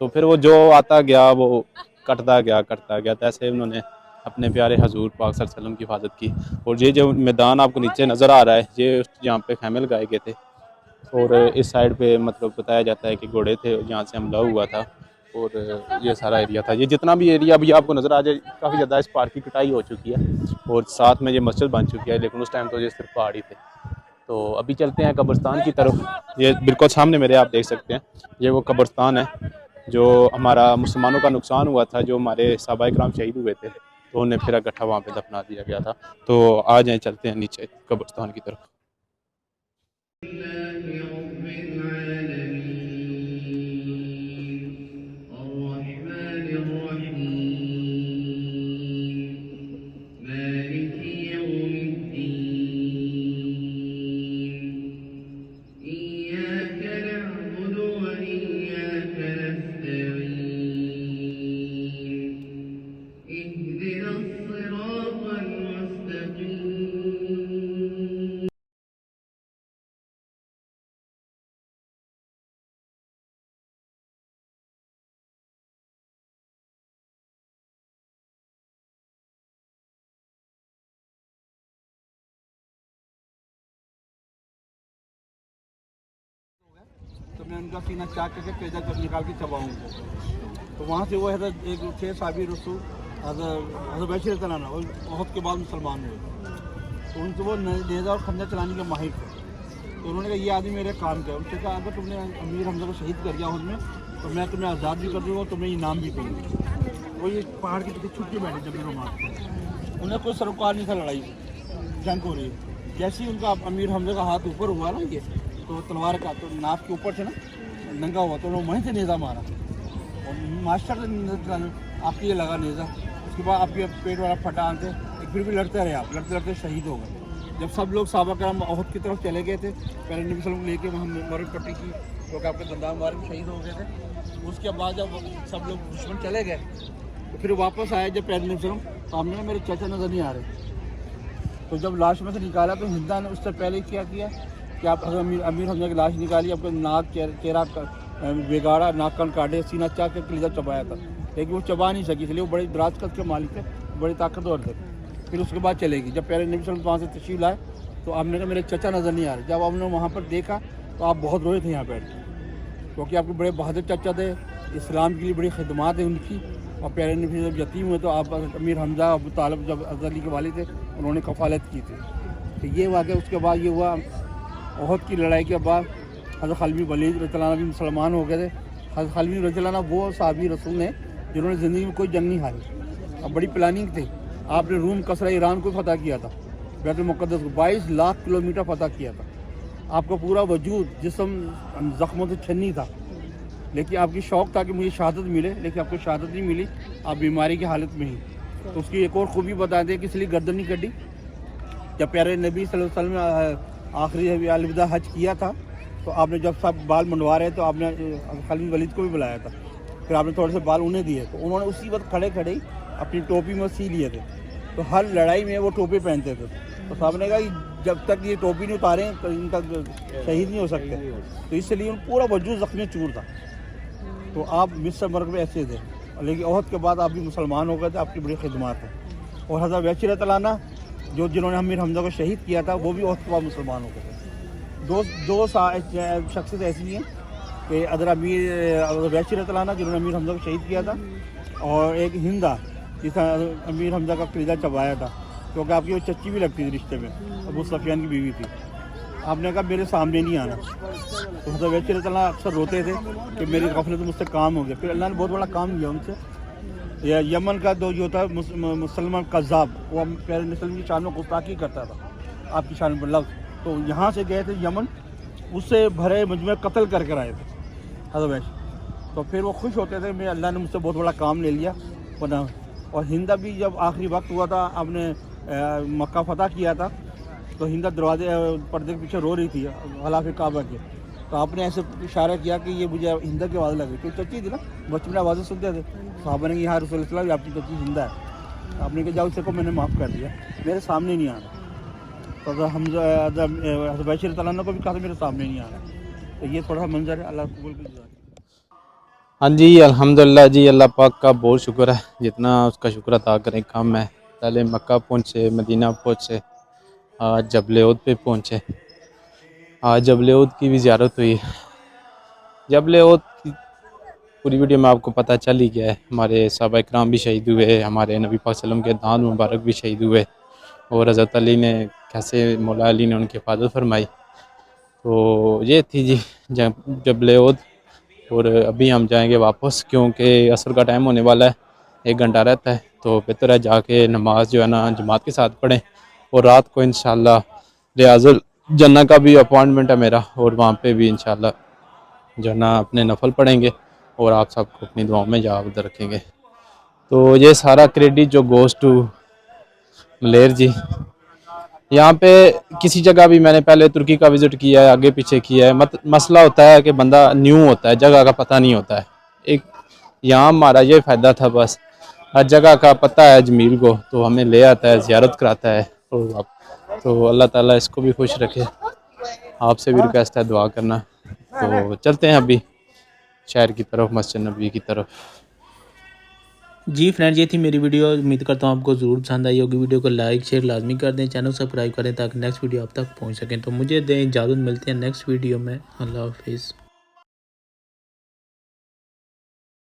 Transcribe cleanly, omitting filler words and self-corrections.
تو پھر وہ جو آتا گیا وہ کٹتا گیا تو ایسے انہوں نے اپنے پیارے حضور پاک صلی اللہ علیہ وسلم کی حفاظت کی. اور یہ جو میدان آپ کو نیچے نظر آ رہا ہے یہ جہاں پہ خیمے لگائے گئے تھے, اور اس سائڈ پہ مطلب بتایا جاتا ہے کہ گھوڑے تھے جہاں سے حملہ ہوا تھا, اور یہ سارا ایریا تھا. یہ جتنا بھی ایریا ابھی آپ کو نظر آ جائے کافی زیادہ اس پارک کی کٹائی ہو چکی ہے, اور ساتھ میں یہ مسجد بن چکی ہے, لیکن اس ٹائم تو یہ صرف پہاڑی تھے. تو ابھی چلتے ہیں قبرستان کی طرف. یہ بالکل سامنے میرے آپ دیکھ سکتے ہیں, یہ وہ قبرستان ہے جو ہمارا مسلمانوں کا نقصان ہوا تھا, جو ہمارے صحابہ کرام شہید ہوئے تھے تو انہیں پھر اکٹھا وہاں پہ دفنا دیا گیا تھا. تو آ جائیں چلتے ہیں نیچے قبرستان کی طرف. تو میں ان کا سینہ چاک کر کے پیدا کر نکال کے چباؤں گا. تو وہاں سے وہ حضرت ایک تھے صحابی رسول حضرت بشیر تلانا, اور بہت کے بعد مسلمان ہوئے. تو ان سے وہ نیزہ اور خنجر چلانے کے ماہر تھے. تو انہوں نے کہا یہ آدمی میرے کام کا ہے. ان سے کہا اگر تم نے امیر حمزہ کو شہید کر دیا اس میں تو میں تمہیں آزاد بھی کر دوں گا, تمہیں انعام بھی دوں گا. وہ یہ پہاڑ کی طرف چھپ کے بیٹھے جب میرے ماں انہیں کوئی سروکار نہیں تھا, لڑائی جنگ ہو رہی ہے. جیسے ہی ان کا امیر حمزہ کا ہاتھ اوپر ہوا نا, یہ تو تلوار کا تو ناف کے اوپر سے نا ننگا ہوا, تو انہوں نے وہیں سے نیزہ مارا. اور ماسٹر سے آپ کے یہ لگا نیزہ. اس کے بعد آپ کے پیٹ والا پھٹا آنتے پھر بھی لڑتے رہے. آپ لڑتے لڑتے شہید ہو گئے. جب سب لوگ صحابہ کرام احد کی طرف چلے گئے تھے, پہلے نبی صلی اللہ علیہ وسلم لے کے وہاں مرد پٹی کی, کیونکہ آپ کے دندان مار کے شہید ہو گئے تھے. اس کے بعد جب سب لوگ دشمن چلے گئے تو پھر واپس آئے جب پہلے نبی صلی اللہ علیہ وسلم, تو ہم نے میرے چچا نظر نہیں آ رہے. تو جب لاش میں سے نکالا تو ہندا نے اس سے پہلے کیا کہ آپ امیر حمزہ کی لاش نکالی, آپ کا ناک چہرہ بگاڑا, ناک کان کاٹے, سینہ چاک کے کلیجہ چبایا تھا, لیکن وہ چبا نہیں سکی, اس لیے وہ بڑے دراز قد کے مالک تھے, بڑے طاقتور تھے. پھر اس کے بعد چلے گی. جب پہلے نبی صلی اللہ علیہ وسلم وہاں سے تشریف لائے تو آپ نے کہا میرے چچا نظر نہیں آ رہے. جب آپ نے وہاں پر دیکھا تو آپ بہت روئے تھے یہاں بیٹھ کے, کیونکہ آپ کے بڑے بہادر چچا تھے, اسلام کے لیے بڑی خدمات ہیں ان کی. اور پیارے نبی جب یتیم ہوئے تو آپ امیر حمزہ ابو طالب جب حضرت علی کے والد تھے انہوں نے کفالت کی تھی. تو یہ واقعہ اس کے بعد یہ ہوا. احد کی لڑائی کے بعد حضرت خالد بن ولید رضی اللہ عنہ بھی مسلمان ہو گئے تھے. حضرت خالد بن رضی اللہ عنہ وہ صحابی رسول ہیں جنہوں نے زندگی میں کوئی جنگ نہیں ہاری, اب بڑی پلاننگ تھی. آپ نے روم کسرہ ایران کو فتح کیا تھا, بیت المقدس کو 22 لاکھ کلومیٹر فتح کیا تھا. آپ کا پورا وجود جسم زخموں سے چھنی تھا, لیکن آپ کی شوق تھا کہ مجھے شہادت ملے, لیکن آپ کو شہادت نہیں ملی, آپ بیماری کی حالت میں ہی. تو اس کی ایک اور خوبی بتا دیں کہ اس لیے گردن نہیں کٹی. جب پیارے نبی صلی اللہ علیہ وسلم نے آخری الوداع حج کیا تھا تو آپ نے جب سب بال منڈوا رہے تو آپ نے خالد بن ولید کو بھی بلایا تھا. پھر آپ نے تھوڑے سے بال انہیں دیے, تو انہوں نے اسی وقت کھڑے ہی اپنی ٹوپی میں سی لیے تھے. تو ہر لڑائی میں وہ ٹوپی پہنتے تھے. تو صاحب نے کہا کہ جب تک یہ ٹوپی نہیں اتاریں تو ان کا شہید نہیں ہو سکتے. تو اس لیے ان پورا وجود زخمی چور تھا. تو آپ مصر مرگ میں ایسے تھے, لیکن احد کے بعد آپ بھی مسلمان ہو گئے تھے. آپ کی بڑی خدمات ہیں. اور حضرت بشیر رضی اللہ عنہ جنہوں نے امیر حمزہ کو شہید کیا تھا وہ بھی احد کے بعد مسلمان ہو گئے تھے. دو شخصیت ایسی ہیں کہ حضرت بشیر رضی اللہ عنہ جنہوں نے امیر حمزہ کو شہید کیا تھا, اور ایک ہندا جس نے امیر حمزہ کا کلیجہ چبایا تھا, کیونکہ آپ کی وہ چچی بھی لگتی تھی رشتے میں, ابو سفیان کی بیوی تھی. آپ نے کہا میرے سامنے نہیں آنا. تو حضرت بشیر رضی اللہ عنہ اکثر روتے تھے کہ میری غفلت مجھ سے کام ہو گیا. پھر اللہ نے بہت بڑا کام لیا ان سے. یمن کا جو تھا مسلمان قذاب, وہ پیارے نبی کی شان میں گستاخی کرتا تھا, آپ کی شان میں لفظ. تو یہاں سے گئے تھے یمن, اس سے بھرے مجمع قتل کر کے آئے تھے حضرت بشیر. تو پھر وہ خوش ہوتے تھے, میں اللہ نے مجھ سے بہت بڑا کام لے لیا. اور ہندا بھی جب آخری وقت ہوا تھا, آپ نے مکہ فتح کیا تھا, تو ہندا دروازے پردے کے پیچھے رو رہی تھی غلاف کعبہ کے. تو آپ نے ایسے اشارہ کیا کہ یہ مجھے ہندا کی آواز لگی, کیونکہ چچی تھی نا, بچپن میں آوازیں سنتے تھے. صحابہ نے یہاں رسول اللہ صلی اللہ علیہ وسلم آپ کی چچی ہندا ہے. آپ نے کہا جاؤ اسے کو میں نے معاف کر دیا, میرے سامنے نہیں آنا. تو حضرت بشیر رضی اللہ عنہ کو بھی کہا تھا میرے سامنے نہیں آنا. تو یہ تھوڑا سا منظر ہے. اللہ قبول کی. ہاں جی الحمدللہ جی، اللہ پاک کا بہت شکر ہے، جتنا اس کا شکر ادا کریں کم ہے۔ پہلے مکہ پہنچے، مدینہ پہنچے، آج جبل عہد پہ پہنچے۔ آج جبل عہد کی بھی زیارت ہوئی۔ جبل عہد کی پوری ویڈیو میں آپ کو پتہ چل ہی گیا ہے، ہمارے صحابہ کرام بھی شہید ہوئے، ہمارے نبی پاک صلی اللہ علیہ وسلم کے دانت مبارک بھی شہید ہوئے، اور حضرت علی نے کیسے مولا علی نے ان کی حفاظت فرمائی۔ تو یہ تھی جی جبل عہد، اور ابھی ہم جائیں گے واپس، کیونکہ عصر کا ٹائم ہونے والا ہے، 1 گھنٹہ رہتا ہے، تو بہتر ہے جا کے نماز جو ہے نا جماعت کے ساتھ پڑھیں، اور رات کو انشاءاللہ ریاض الجنہ کا بھی اپوائنٹمنٹ ہے میرا، اور وہاں پہ بھی انشاءاللہ جو ہے نا اپنے نفل پڑھیں گے، اور آپ سب کو اپنی دعاؤں میں یاد رکھیں گے۔ تو یہ سارا کریڈٹ جو گوز ٹو ملیر جی۔ یہاں پہ کسی جگہ بھی میں نے پہلے ترکی کا وزٹ کیا ہے، آگے پیچھے کیا ہے، مسئلہ ہوتا ہے کہ بندہ نیو ہوتا ہے، جگہ کا پتہ نہیں ہوتا ہے۔ ایک یہاں ہمارا یہ فائدہ تھا، بس ہر جگہ کا پتہ ہے جمیل کو، تو ہمیں لے آتا ہے، زیارت کراتا ہے، تو اللہ تعالیٰ اس کو بھی خوش رکھے۔ آپ سے بھی ریکویسٹ ہے دعا کرنا۔ تو چلتے ہیں ابھی شہر کی طرف، مسجد نبوی کی طرف۔ جی فرینڈ، یہ تھی میری ویڈیو، امید کرتا ہوں آپ کو ضرور پسند آئی ہوگی۔ ویڈیو کو لائک شیئر لازمی کر دیں، چینل سبسکرائب کریں تاکہ نیکسٹ ویڈیو آپ تک پہنچ سکیں۔ تو مجھے دیں اجازت، ملتے ہیں نیکسٹ ویڈیو میں۔ اللہ حافظ۔